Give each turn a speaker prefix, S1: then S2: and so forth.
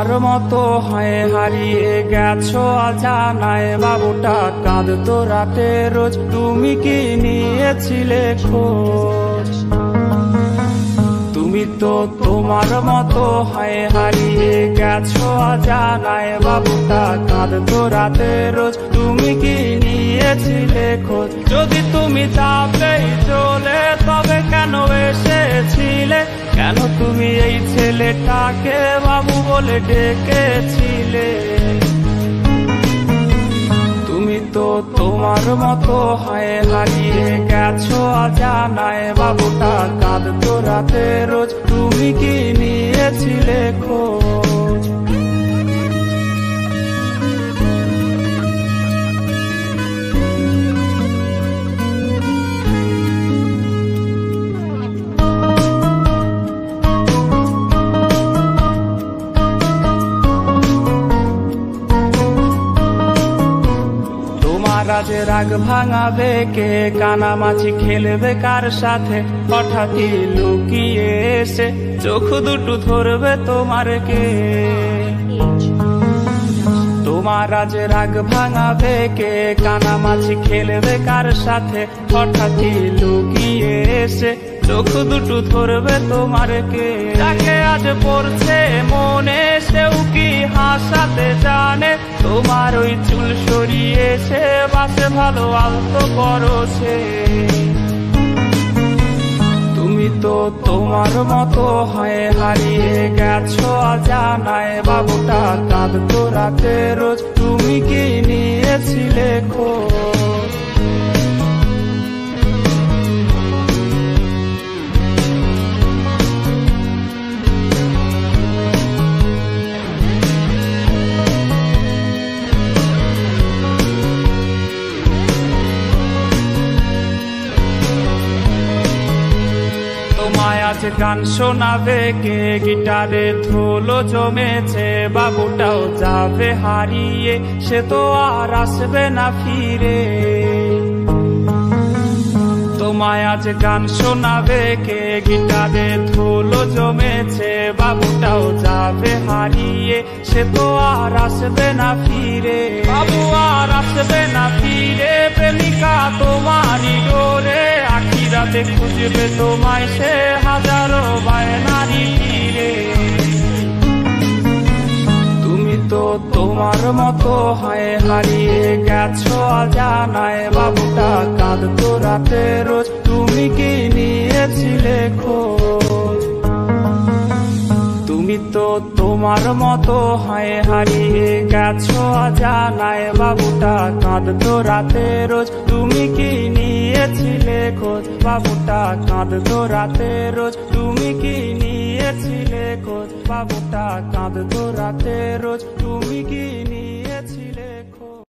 S1: তোমার মতো হয় হারিয়ে গেছো অজানায়, বাবুটা কাঁদতো রাতে রোজ, তুমি কি নিয়েছিলে খোঁজ? তুমি তো তোমার মতো হয় হারিয়ে গেছো অজানায়, বাবুটা কাঁদতো রাতে রোজ, তুমি কি নিয়েছিলে খোঁজ? যদি তুমি যাবেই চলে তবে কেন এসেছিলে? কেন তুমি এই ছেলেটাকে বাবু বলে ডেকেছিলে? তুমি তো তোমার মতো হয় হারিয়ে গেছো অজানায়, বাবুটা কাঁদতো রাতে রোজ, তুমি কি নিয়েছিলে খোঁজ? আজ রাগ ভাঙাবে কে? কানামাছি খেলবে কার সাথে? হঠাৎই লুকিয়ে এসে চোখ দুটো ধরবে তোমার কে? তোমার আজ রাগ ভাঙাবে কে? কানামাছি খেলবে কার সাথে? হঠাৎই লুকিয়ে এসে চোখ দুটো ধরবে তোমার কে? তাকে আজ পড়ছে মনে, সেও কি হাসাতে জানে? তোমার ওই চুল সরিয়ে সে বাসে ভালো আলতো করছে। তুমি তো তোমার মতো হয় হারিয়ে গেছো অজানায়, বাবুটা কাঁদতো রাতে রোজ, তুমি কি নিয়েছিলে খোঁজ? তোমায় আজ গান শোনাবে কে? গিটারে ধুলো জমেছে, বাবুটাও যাবে হারিয়ে, সে তো আর আসবে না ফিরে। তোমায় আজ গান শোনাবে কে? গিটারে ধুলো জমেছে, বাবুটাও যাবে হারিয়ে, সে তো আর আসবে না ফিরে। বাবু আর আসবে না ফিরে, প্রেমিকা তোমারই ডোরে, আখিরাতে খুঁজবে তোমায় সে হাজারো বায়নারি তীরে। তুমি তো তোমার মতো হয় হারিয়ে গেছো অজানায়, বাবুটা কাঁদতো রাতে রোজ, তুমি কি নিয়েছিলে খোঁজ? তুমি তো তোমার মতো হয় হারিয়ে গেছো অজানায়, বাবুটা কাঁদতো রাতে রোজ, তুমি কি নিয়েছিলে খোঁজ? বাবুটা কাঁদতো রাতে রোজ, তুমি কি নিয়েছিলে খোঁজ? বাবুটা কাঁদতো রাতে রোজ, তুমি কি নিয়েছিলে খোঁজ?